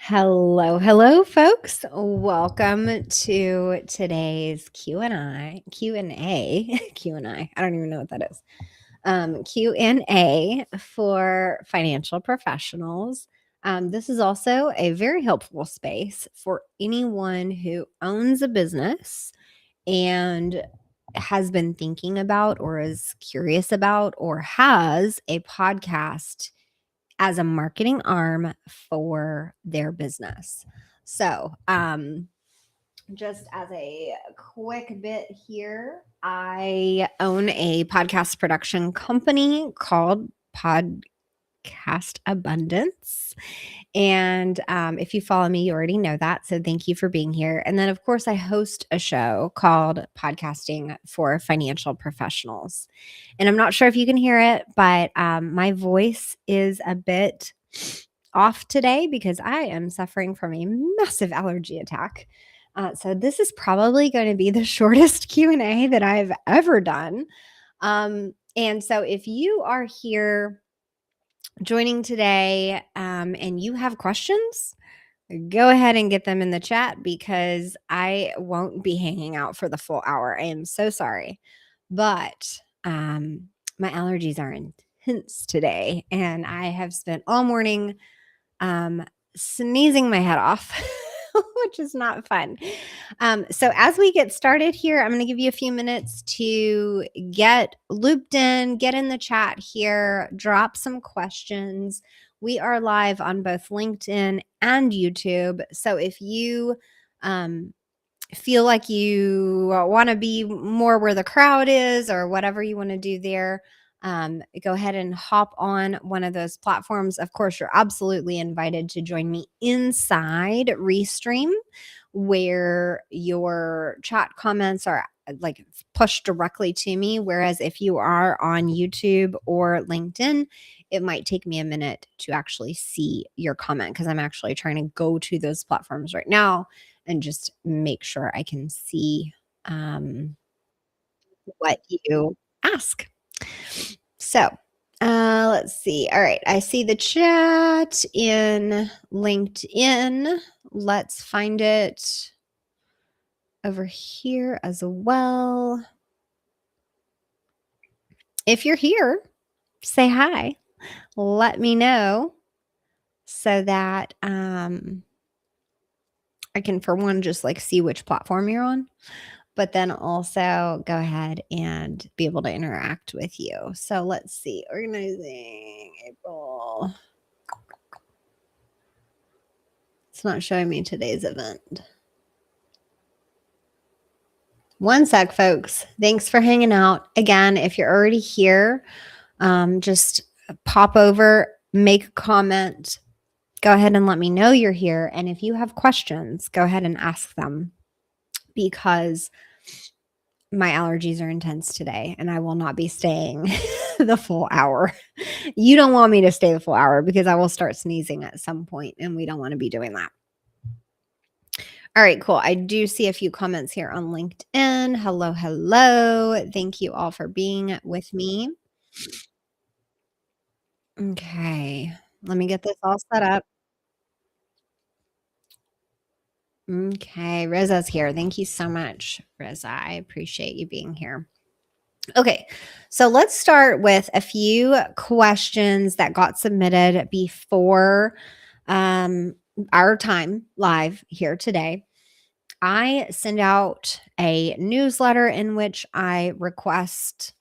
Hello, hello, folks. Welcome to today's Q and A, Q and I don't even know what that is. Q and A for financial professionals. This is also a very helpful space for anyone who owns a business and has been thinking about or is curious about or has a podcast as a marketing arm for their business. So, just as a quick bit here, I own a podcast production company called Podcast Abundance. And if you follow me, you already know that. So thank you for being here. And then, of course, I host a show called Podcasting for Financial Professionals. And I'm not sure if you can hear it, but my voice is a bit off today because I am suffering from a massive allergy attack. So this is probably going to be the shortest Q&A that I've ever done. And so if you are here joining today and you have questions, go ahead and get them in the chat because I won't be hanging out for the full hour. I am so sorry. But my allergies are intense today, and I have spent all morning sneezing my head off, which is not fun. So, as we get started here, I'm going to give you a few minutes to get looped in, get in the chat here, drop some questions. We are live on both LinkedIn and YouTube. So, if you feel like you want to be more where the crowd is or whatever you want to do there, go ahead and hop on one of those platforms. Of course, you're absolutely invited to join me inside Restream, where your chat comments are like pushed directly to me. Whereas if you are on YouTube or LinkedIn, it might take me a minute to actually see your comment because I'm actually trying to go to those platforms right now and just make sure I can see what you ask. So, let's see. All right. I see the chat in LinkedIn. Let's find it over here as well. If you're here, say hi. Let me know so that I can, for one, just like see which platform you're on, but then also go ahead and be able to interact with you. So let's see. Organizing April. It's not showing me today's event. One sec, folks. Thanks for hanging out. Again, if you're already here, just pop over, make a comment. Go ahead and let me know you're here. And if you have questions, go ahead and ask them because my allergies are intense today and I will not be staying the full hour. You don't want me to stay the full hour because I will start sneezing at some point and we don't want to be doing that. All right, cool. I do see a few comments here on LinkedIn. Hello, hello. Thank you all for being with me. Okay, let me get this all set up. Okay, Riza's here. Thank you so much, Riza. I appreciate you being here. Okay, so let's start with a few questions that got submitted before our time live here today. I send out a newsletter in which I request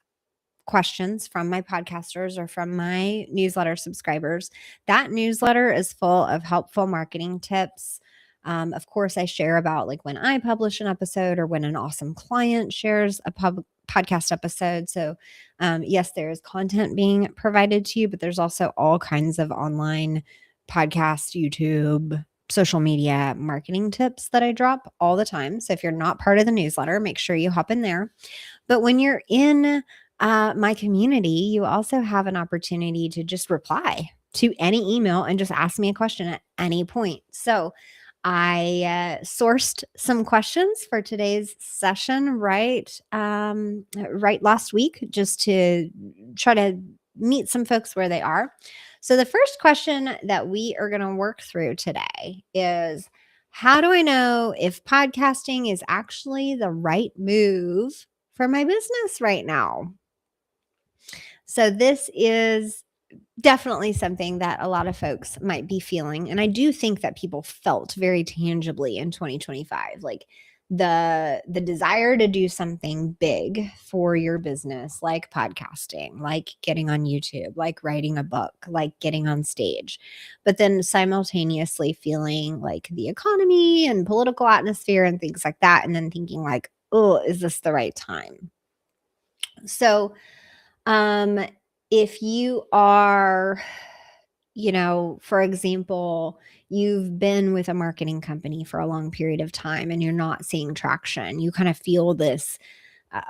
questions from my podcasters or from my newsletter subscribers. That newsletter is full of helpful marketing tips. Of course, I share about like when I publish an episode or when an awesome client shares a podcast episode. So, yes, there is content being provided to you, but there's also all kinds of online podcast, YouTube, social media marketing tips that I drop all the time. So, if you're not part of the newsletter, make sure you hop in there. But when you're in my community, you also have an opportunity to just reply to any email and just ask me a question at any point. So, I sourced some questions for today's session right last week just to try to meet some folks where they are. So, the first question that we are going to work through today is, how do I know if podcasting is actually the right move for my business right now? So, this is definitely something that a lot of folks might be feeling, and I do think that people felt very tangibly in 2025, like the desire to do something big for your business, like podcasting, like getting on YouTube, like writing a book, like getting on stage, but then simultaneously feeling like the economy and political atmosphere and things like that, and then thinking like, oh, is this the right time? So um, if you are, for example, you've been with a marketing company for a long period of time and you're not seeing traction, you kind of feel this uh,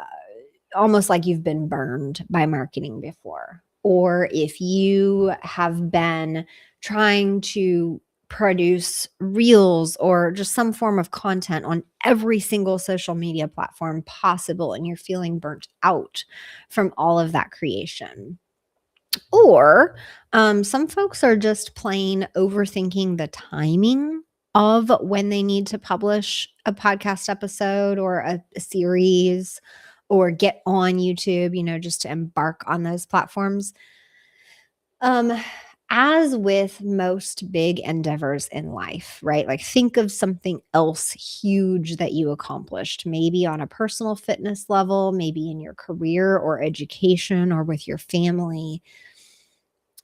almost like you've been burned by marketing before. Or if you have been trying to produce reels or just some form of content on every single social media platform possible and you're feeling burnt out from all of that creation. Or some folks are just plain overthinking the timing of when they need to publish a podcast episode or a series or get on YouTube, just to embark on those platforms. Um, as with most big endeavors in life, right? Like think of something else huge that you accomplished, maybe on a personal fitness level, maybe in your career or education or with your family.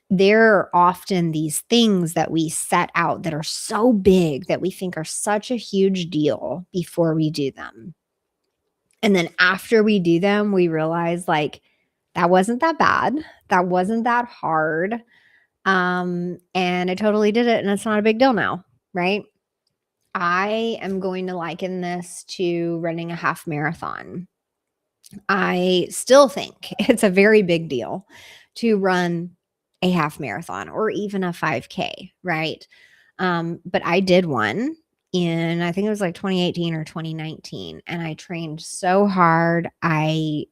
There are often these things that we set out that are so big that we think are such a huge deal before we do them. And then after we do them, we realize like that wasn't that bad. That wasn't that hard. And I totally did it and it's not a big deal now, right? I am going to liken this to running a half marathon. I still think it's a very big deal to run a half marathon or even a 5K, right? But I did one in, I think it was like 2018 or 2019, and I trained so hard. I,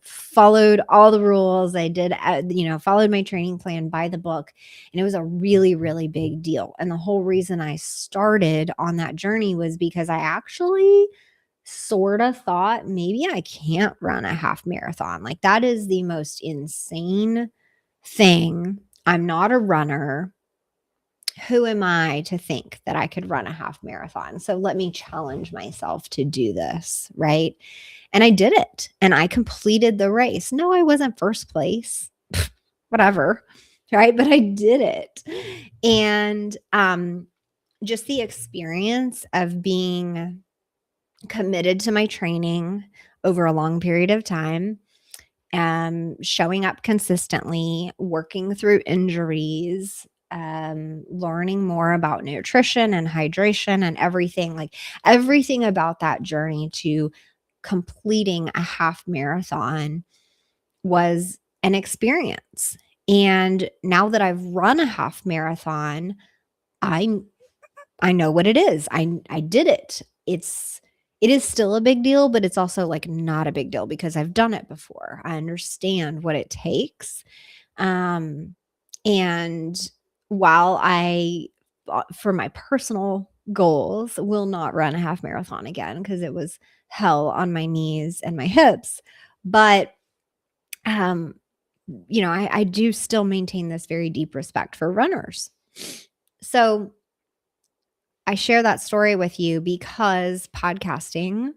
followed all the rules. I did, followed my training plan by the book, and it was a really, really big deal. And the whole reason I started on that journey was because I actually sort of thought maybe I can't run a half marathon. Like that is the most insane thing. I'm not a runner. Who am I to think that I could run a half marathon? So let me challenge myself to do this, right? And I did it and I completed the race. No, I wasn't first place, whatever, right? But I did it. And just the experience of being committed to my training over a long period of time, showing up consistently, working through injuries, learning more about nutrition and hydration and everything, like everything about that journey to completing a half marathon was an experience. And now that I've run a half marathon, I I know what it is. I did it. It is still a big deal, but it's also like not a big deal because I've done it before. I understand what it takes. Um and while I for my personal goals will not run a half marathon again because it was hell on my knees and my hips, but um I do still maintain this very deep respect for runners. So I share that story with you because podcasting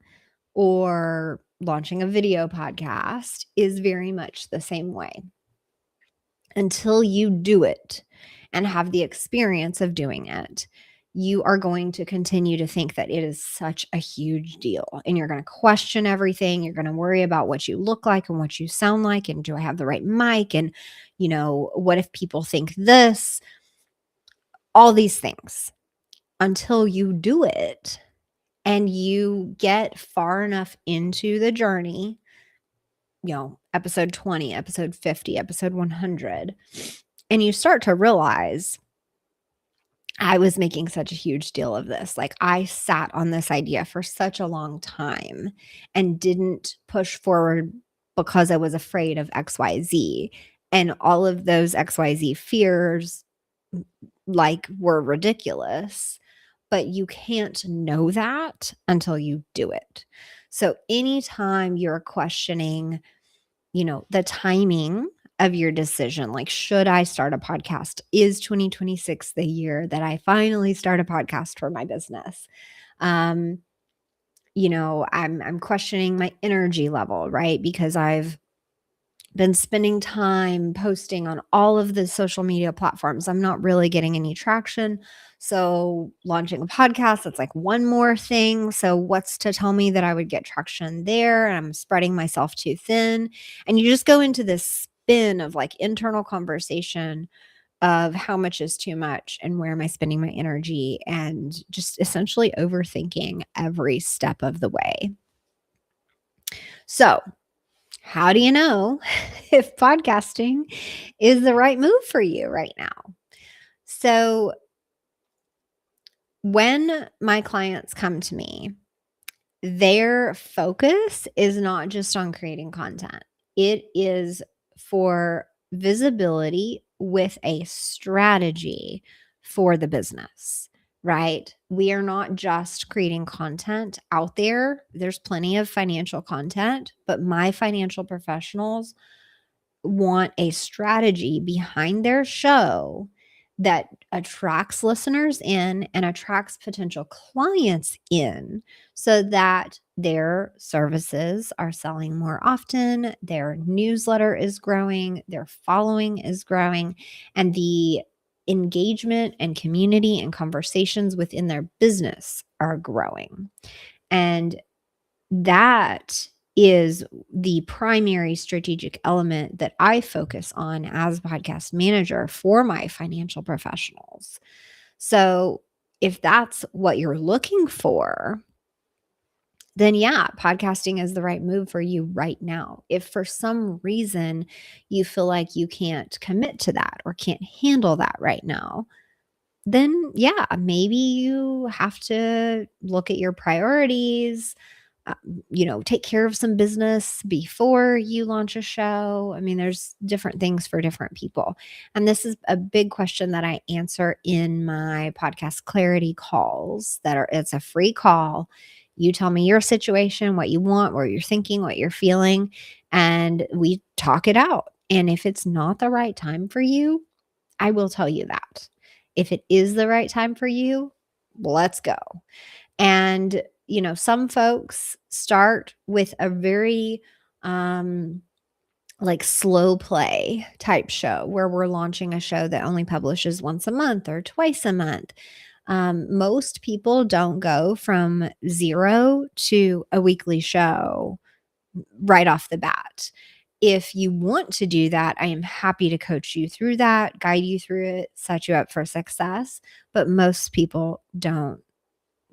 or launching a video podcast is very much the same way. Until you do it and have the experience of doing it, you are going to continue to think that it is such a huge deal. And you're going to question everything. You're going to worry about what you look like and what you sound like. And do I have the right mic? And, what if people think this? All these things until you do it and you get far enough into the journey, episode 20, episode 50, episode 100, and you start to realize I was making such a huge deal of this. Like I sat on this idea for such a long time and didn't push forward because I was afraid of XYZ. and all of those XYZ fears like were ridiculous, but you can't know that until you do it. So anytime you're questioning, the timing of your decision, like, should I start a podcast? Is 2026 the year that I finally start a podcast for my business? Um, I'm questioning my energy level, right? Because I've been spending time posting on all of the social media platforms. I'm not really getting any traction. So, launching a podcast, that's like one more thing. So, what's to tell me that I would get traction there? And I'm spreading myself too thin. And you just go into this spin of like internal conversation of how much is too much and where am I spending my energy, and just essentially overthinking every step of the way. So, how do you know if podcasting is the right move for you right now? So, when my clients come to me, their focus is not just on creating content, it is for visibility with a strategy for the business, right? We are not just creating content out there. There's plenty of financial content, but my financial professionals want a strategy behind their show that attracts listeners in and attracts potential clients in, so that their services are selling more often, their newsletter is growing, their following is growing, and the engagement and community and conversations within their business are growing. And that is the primary strategic element that I focus on as podcast manager for my financial professionals. So, if that's what you're looking for, then yeah, podcasting is the right move for you right now. If for some reason you feel like you can't commit to that or can't handle that right now, then yeah, maybe you have to look at your priorities, take care of some business before you launch a show. I mean, there's different things for different people. And this is a big question that I answer in my podcast clarity calls it's a free call. You tell me your situation, what you want, what you're thinking, what you're feeling, and we talk it out. And if it's not the right time for you, I will tell you that. If it is the right time for you, let's go. And, some folks start with a very like slow play type show where we're launching a show that only publishes once a month or twice a month. Most people don't go from 0 to a weekly show right off the bat. If you want to do that, I am happy to coach you through that, guide you through it, set you up for success. But most people don't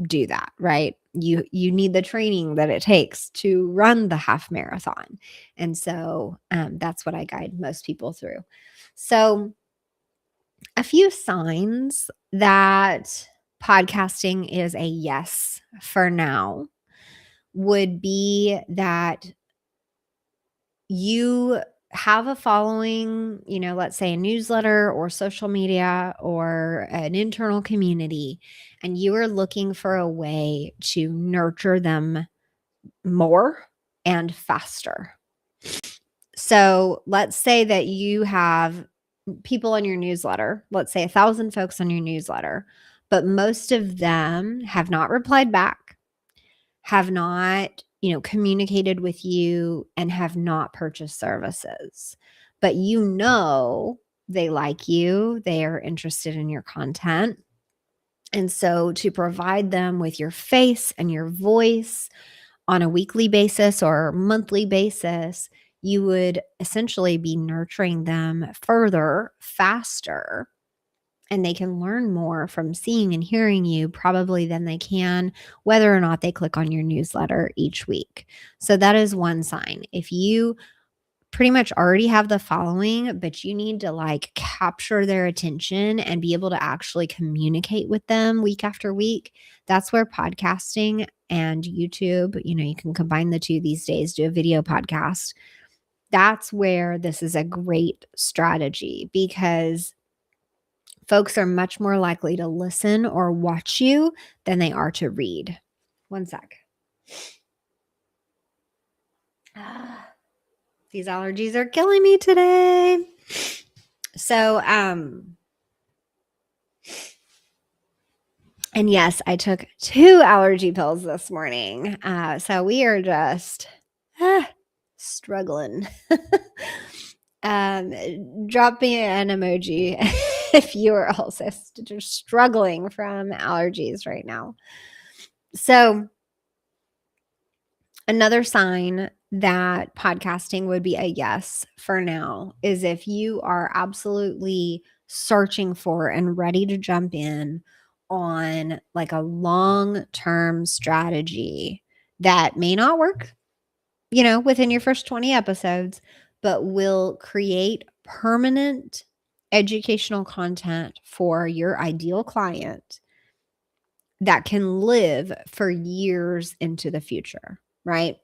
do that, right? You need the training that it takes to run the half marathon. And so that's what I guide most people through. So, a few signs that podcasting is a yes for now would be that you have a following, let's say a newsletter or social media or an internal community, and you are looking for a way to nurture them more and faster. So let's say that you have people on your newsletter, let's say 1,000 folks on your newsletter, but most of them have not replied back, have not, communicated with you, and have not purchased services. But they like you, they are interested in your content. And so to provide them with your face and your voice on a weekly basis or monthly basis, you would essentially be nurturing them further, faster, and they can learn more from seeing and hearing you probably than they can whether or not they click on your newsletter each week. So that is one sign. If you pretty much already have the following, but you need to like capture their attention and be able to actually communicate with them week after week, that's where podcasting and YouTube, you can combine the two these days, do a video podcast. That's where this is a great strategy, because folks are much more likely to listen or watch you than they are to read. One sec. These allergies are killing me today. So, and yes, I took 2 allergy pills this morning. So we are just struggling. Drop me an emoji if you are also just struggling from allergies right now. So, another sign that podcasting would be a yes for now is if you are absolutely searching for and ready to jump in on like a long-term strategy that may not work, within your first 20 episodes, but will create permanent educational content for your ideal client that can live for years into the future, right?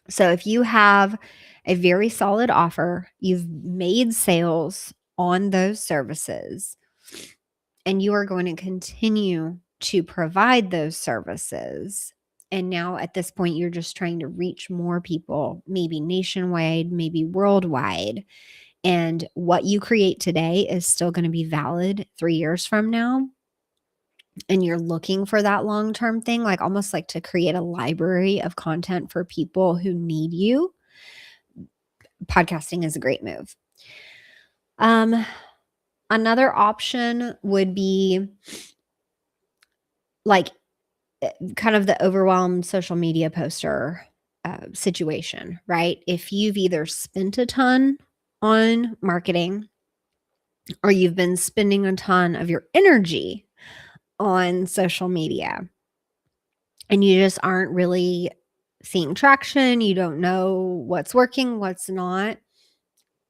So if you have a very solid offer, you've made sales on those services, and you are going to continue to provide those services. And now at this point, you're just trying to reach more people, maybe nationwide, maybe worldwide. And what you create today is still going to be valid 3 years from now. And you're looking for that long-term thing, like almost like to create a library of content for people who need you. Podcasting is a great move. Another option would be like kind of the overwhelmed social media poster situation, right? If you've either spent a ton on marketing or you've been spending a ton of your energy on social media and you just aren't really seeing traction, you don't know what's working, what's not,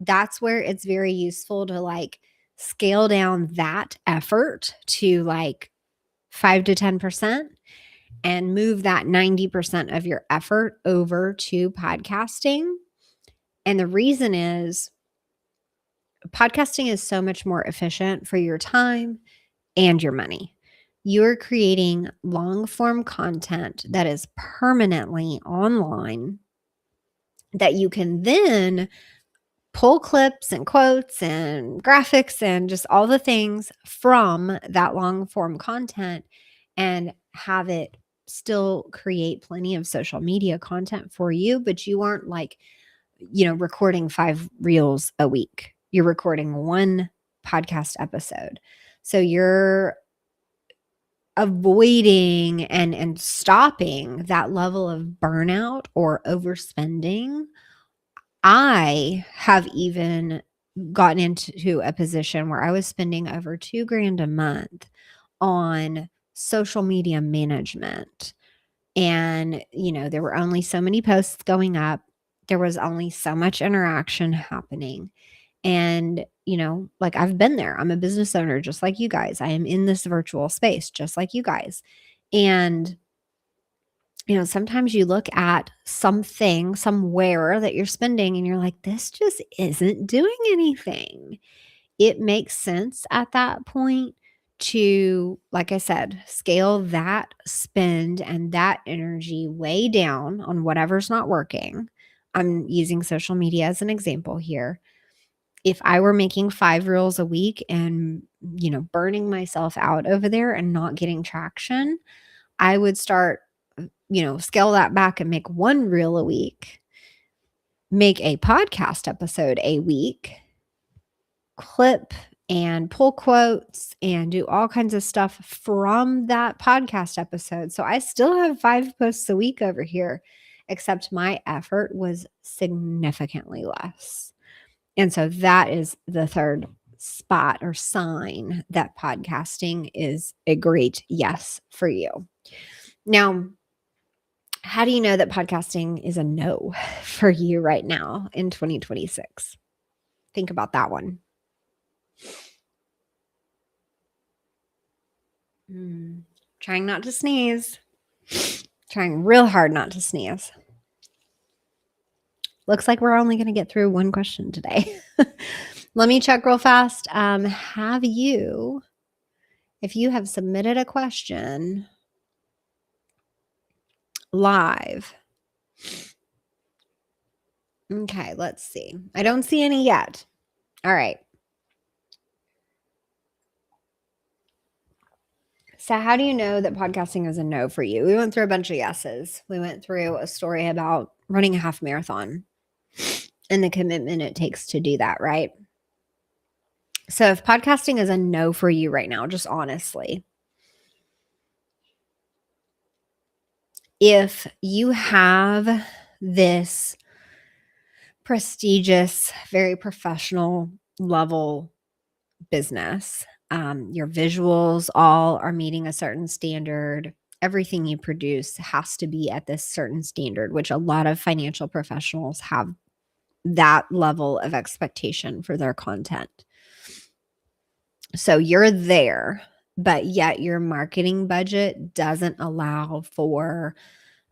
that's where it's very useful to like scale down that effort to like 5 to 10% and move that 90% of your effort over to podcasting. And the reason is podcasting is so much more efficient for your time and your money. You're creating long form content that is permanently online that you can then pull clips and quotes and graphics and just all the things from that long form content and have it still create plenty of social media content for you, but you aren't like, recording 5 reels a week. You're recording 1 podcast episode. So you're avoiding and stopping that level of burnout or overspending. I have even gotten into a position where I was spending over $2,000 a month on social media management. And, there were only so many posts going up. There was only so much interaction happening. And, like I've been there. I'm a business owner just like you guys. I am in this virtual space just like you guys. And sometimes you look at something, somewhere that you're spending, and you're like, this just isn't doing anything. It makes sense at that point to, like I said, scale that spend and that energy way down on whatever's not working. I'm using social media as an example here. If I were making 5 reels a week and, burning myself out over there and not getting traction, I would start scale that back and make 1 reel a week, make a podcast episode a week, clip and pull quotes and do all kinds of stuff from that podcast episode. So I still have 5 posts a week over here, except my effort was significantly less. And so that is the third spot or sign that podcasting is a great yes for you. Now, how do you know that podcasting is a no for you right now in 2026? Think about that one. Trying not to sneeze. Trying real hard not to sneeze. Looks like we're only going to get through one question today. Let me check real fast. If you have submitted a question live. Okay, let's see. I don't see any yet. All right. So how do you know that podcasting is a no for you? We went through a bunch of yeses. We went through a story about running a half marathon and the commitment it takes to do that, right? So if podcasting is a no for you right now, just honestly, if you have this prestigious, very professional level business, your visuals all are meeting a certain standard, everything you produce has to be at this certain standard, which a lot of financial professionals have that level of expectation for their content. So you're there, but yet your marketing budget doesn't allow for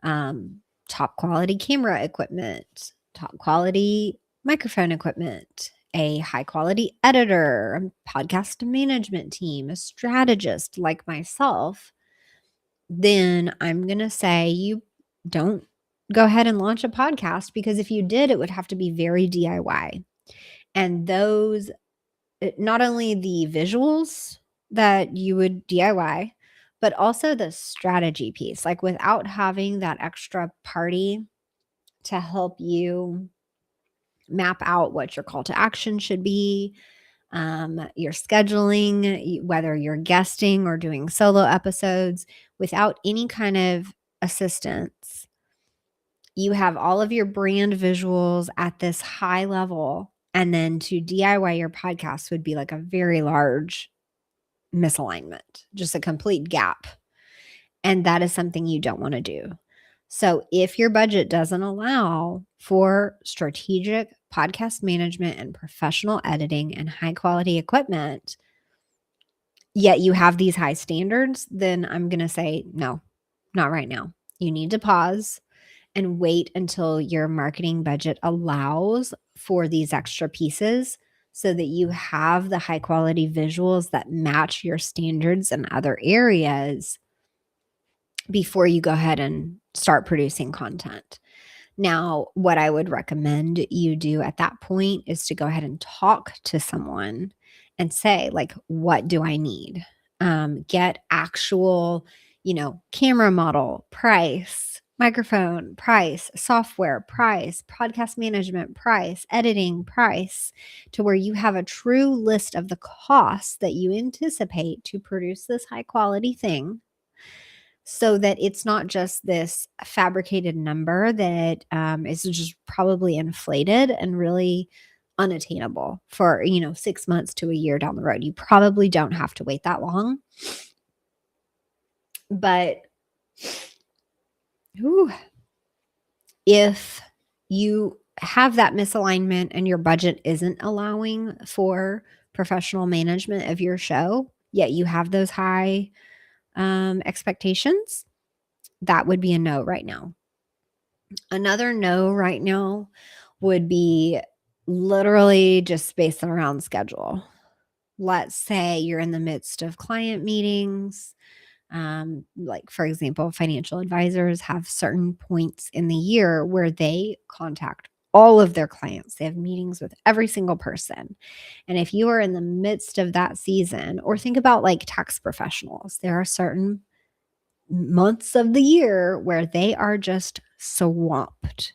top quality camera equipment, top quality microphone equipment, a high quality editor, a podcast management team, a strategist like myself, then I'm going to say you don't go ahead and launch a podcast, because if you did, it would have to be very DIY. And those, not only the visuals that you would DIY, but also the strategy piece. Like without having that extra party to help you map out what your call to action should be, your scheduling, whether you're guesting or doing solo episodes, without any kind of assistance, you have all of your brand visuals at this high level. And then to DIY your podcast would be like a very large misalignment, just a complete gap. And that is something you don't want to do. So if your budget doesn't allow for strategic podcast management and professional editing and high quality equipment, yet you have these high standards, then I'm going to say, no, not right now. You need to pause and wait until your marketing budget allows for these extra pieces, so that you have the high quality visuals that match your standards in other areas before you go ahead and start producing content. Now, what I would recommend you do at that point is to go ahead and talk to someone and say, like, what do I need? Get actual, camera model, price, microphone, price, software, price, podcast management, price, editing, price, to where you have a true list of the costs that you anticipate to produce this high quality thing, so that it's not just this fabricated number that is just probably inflated and really unattainable for 6 months to a year down the road. You probably don't have to wait that long, but if you have that misalignment and your budget isn't allowing for professional management of your show, yet you have those high expectations, that would be a no right now. Another no right now would be literally just based around schedule. Let's say you're in the midst of client meetings. Like, for example, financial advisors have certain points in the year where they contact all of their clients. They have meetings with every single person. And if you are in the midst of that season, or think about like tax professionals, there are certain months of the year where they are just swamped.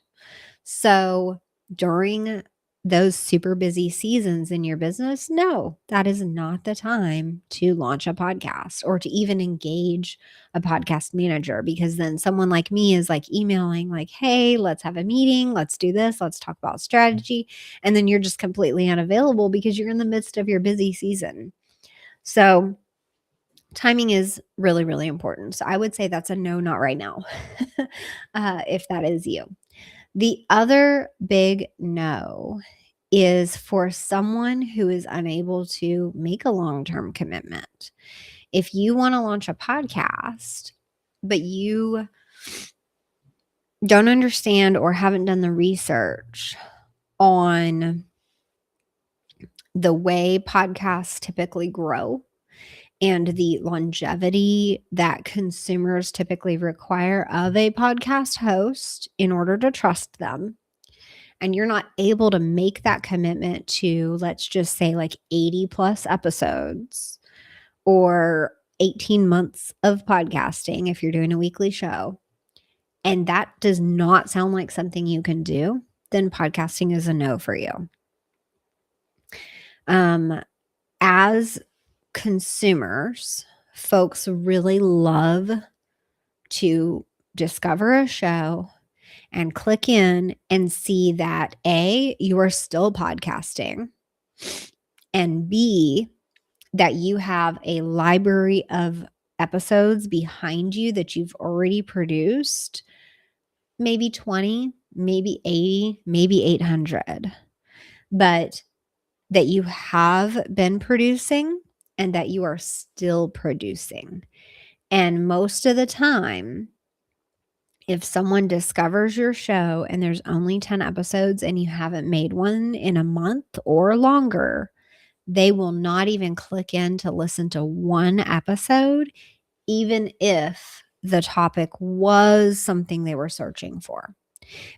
So during those super busy seasons in your business, no, that is not the time to launch a podcast or to even engage a podcast manager, because then someone like me is like emailing like, hey, let's have a meeting. Let's do this. Let's talk about strategy. And then you're just completely unavailable because you're in the midst of your busy season. So timing is really, really important. So I would say that's a no, not right now, if that is you. The other big no is for someone who is unable to make a long-term commitment. If you want to launch a podcast, but you don't understand or haven't done the research on the way podcasts typically grow and the longevity that consumers typically require of a podcast host in order to trust them, and you're not able to make that commitment to, let's just say, like 80 plus episodes or 18 months of podcasting if you're doing a weekly show, and that does not sound like something you can do, then podcasting is a no for you. As consumers, folks really love to discover a show and click in and see that A, you are still podcasting, and B, that you have a library of episodes behind you that you've already produced, maybe 20, maybe 80, maybe 800, but that you have been producing and that you are still producing. And most of the time, if someone discovers your show and there's only 10 episodes and you haven't made one in a month or longer, they will not even click in to listen to one episode, even if the topic was something they were searching for.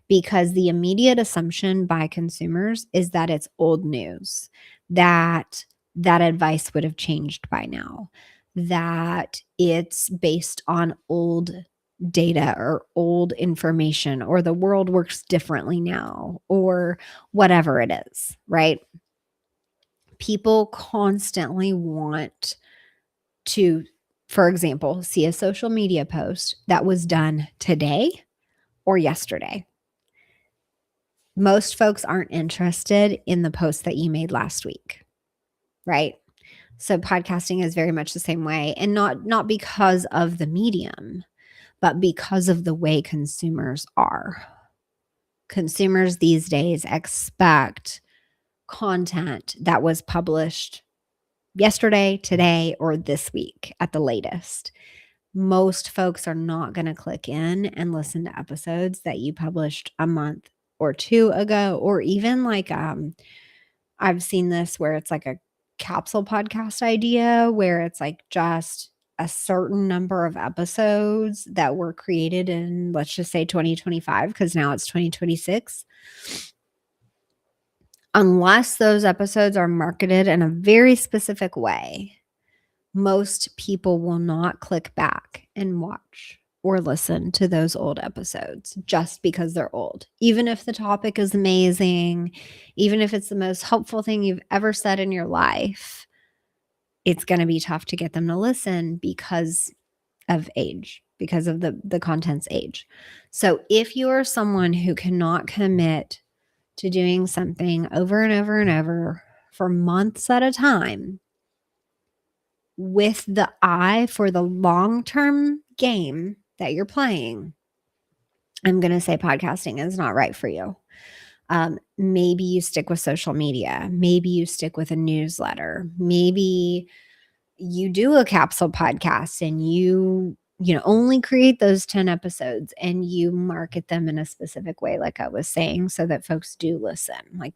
Because the immediate assumption by consumers is that it's old news, that that advice would have changed by now, that it's based on old data or old information, or the world works differently now, or whatever it is, right? People constantly want to, for example, see a social media post that was done today or yesterday. Most folks aren't interested in the post that you made last week, right? So podcasting is very much the same way, and not because of the medium, but because of the way consumers are. Consumers these days expect content that was published yesterday, today, or this week at the latest. Most folks are not going to click in and listen to episodes that you published a month or two ago, or even like I've seen this where it's like a capsule podcast idea where it's like just a certain number of episodes that were created in, let's just say, 2025, because now it's 2026. Unless those episodes are marketed in a very specific way, most people will not click back and watch or listen to those old episodes just because they're old. Even if the topic is amazing, even if it's the most helpful thing you've ever said in your life, it's going to be tough to get them to listen because of age, because of the content's age. So if you're someone who cannot commit to doing something over and over and over for months at a time, with the eye for the long-term game that you're playing, I'm going to say podcasting is not right for you. Maybe you stick with social media. Maybe you stick with a newsletter. Maybe you do a capsule podcast and you only create those 10 episodes and you market them in a specific way, like I was saying, so that folks do listen, like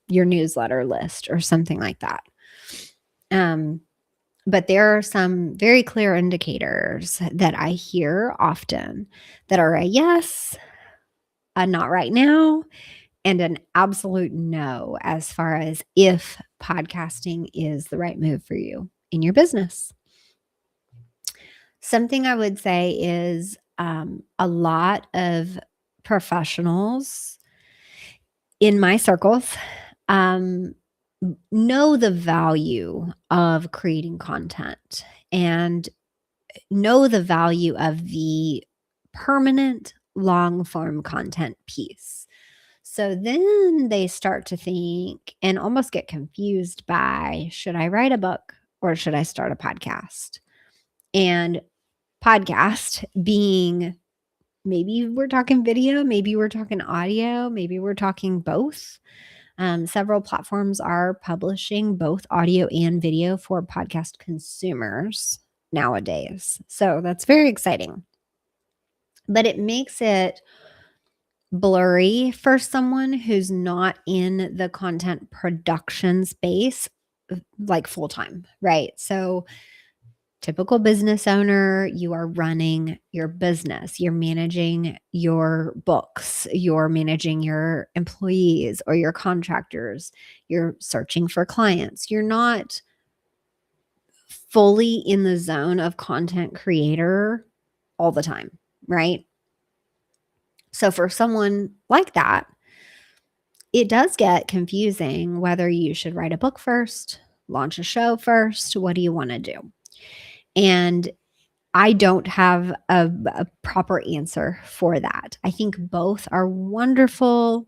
your newsletter list or something like that. But there are some very clear indicators that I hear often that are a yes, a not right now, and an absolute no as far as if podcasting is the right move for you in your business. Something I would say is a lot of professionals in my circles know the value of creating content and know the value of the permanent long form content piece. So then they start to think and almost get confused by, should I write a book or should I start a podcast? And podcast being, maybe we're talking video, maybe we're talking audio, maybe we're talking both. Several platforms are publishing both audio and video for podcast consumers nowadays. So that's very exciting. but it makes it blurry for someone who's not in the content production space like full time, right? So typical business owner, you are running your business, you're managing your books, you're managing your employees or your contractors, you're searching for clients. You're not fully in the zone of content creator all the time, right? So for someone like that, it does get confusing whether you should write a book first, launch a show first. What do you want to do? And I don't have a proper answer for that. I think both are wonderful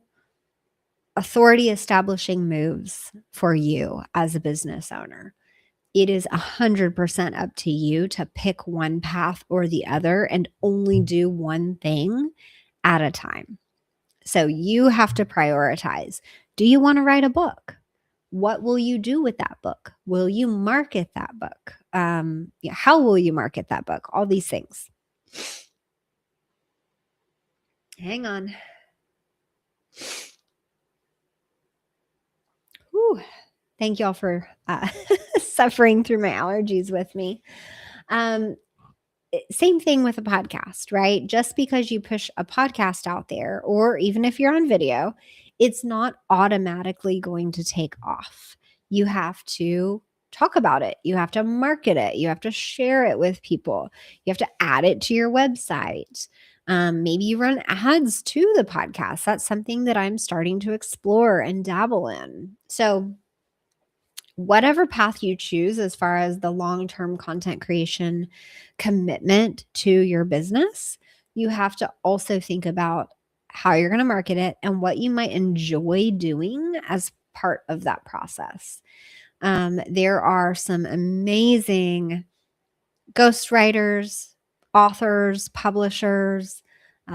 authority establishing moves for you as a business owner. It is 100% up to you to pick one path or the other and only do one thing at a time. So you have to prioritize. Do you want to write a book? What will you do with that book? Will you market that book? How will you market that book? All these things. Hang on. Whew. Thank y'all for suffering through my allergies with me. Same thing with a podcast, right? Just because you push a podcast out there, or even if you're on video, it's not automatically going to take off. You have to talk about it. You have to market it. You have to share it with people. You have to add it to your website. Maybe you run ads to the podcast. That's something that I'm starting to explore and dabble in. So, whatever path you choose as far as the long-term content creation commitment to your business, you have to also think about how you're going to market it and what you might enjoy doing as part of that process. There are some amazing ghostwriters, authors, publishers,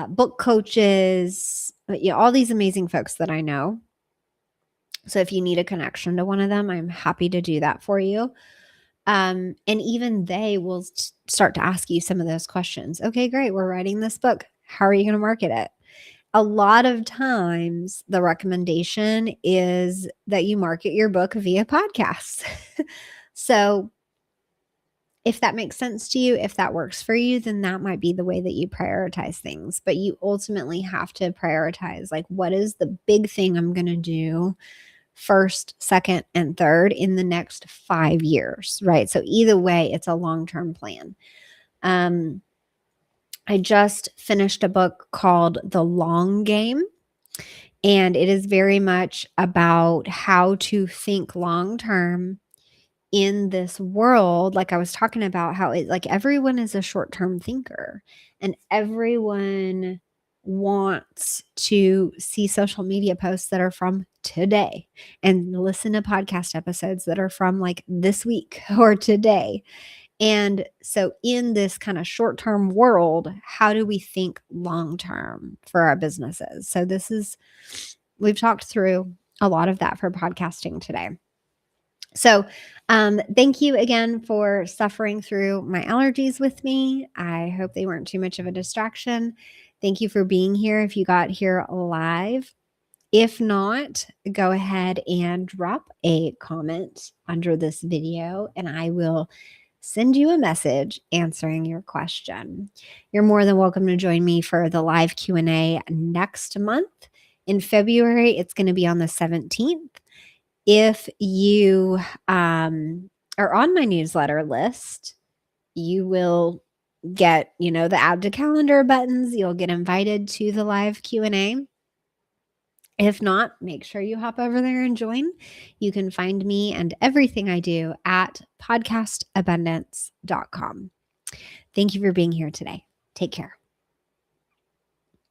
book coaches, all these amazing folks that I know. So if you need a connection to one of them, I'm happy to do that for you. And even they will start to ask you some of those questions. Okay, great. We're writing this book. How are you going to market it? A lot of times, the recommendation is that you market your book via podcasts. So if that makes sense to you, if that works for you, then that might be the way that you prioritize things. But you ultimately have to prioritize, like, what is the big thing I'm going to do first, second, and third in the next 5 years, right? So either way, it's a long-term plan. I just finished a book called The Long Game, and it is very much about how to think long-term in this world. Like I was talking about how everyone is a short-term thinker, and everyone wants to see social media posts that are from today and listen to podcast episodes that are from like this week or today. And so in this kind of short-term world, how do we think long-term for our businesses? So we've talked through a lot of that for podcasting today. So thank you again for suffering through my allergies with me. I hope they weren't too much of a distraction. Thank you for being here if you got here live. If not, go ahead and drop a comment under this video and I will send you a message answering your question. You're more than welcome to join me for the live Q&A next month. In February, it's going to be on the 17th. If you are on my newsletter list, you will get, the add to calendar buttons. You'll get invited to the live Q&A. If not, make sure you hop over there and join. You can find me and everything I do at podcastabundance.com. Thank you for being here today. Take care.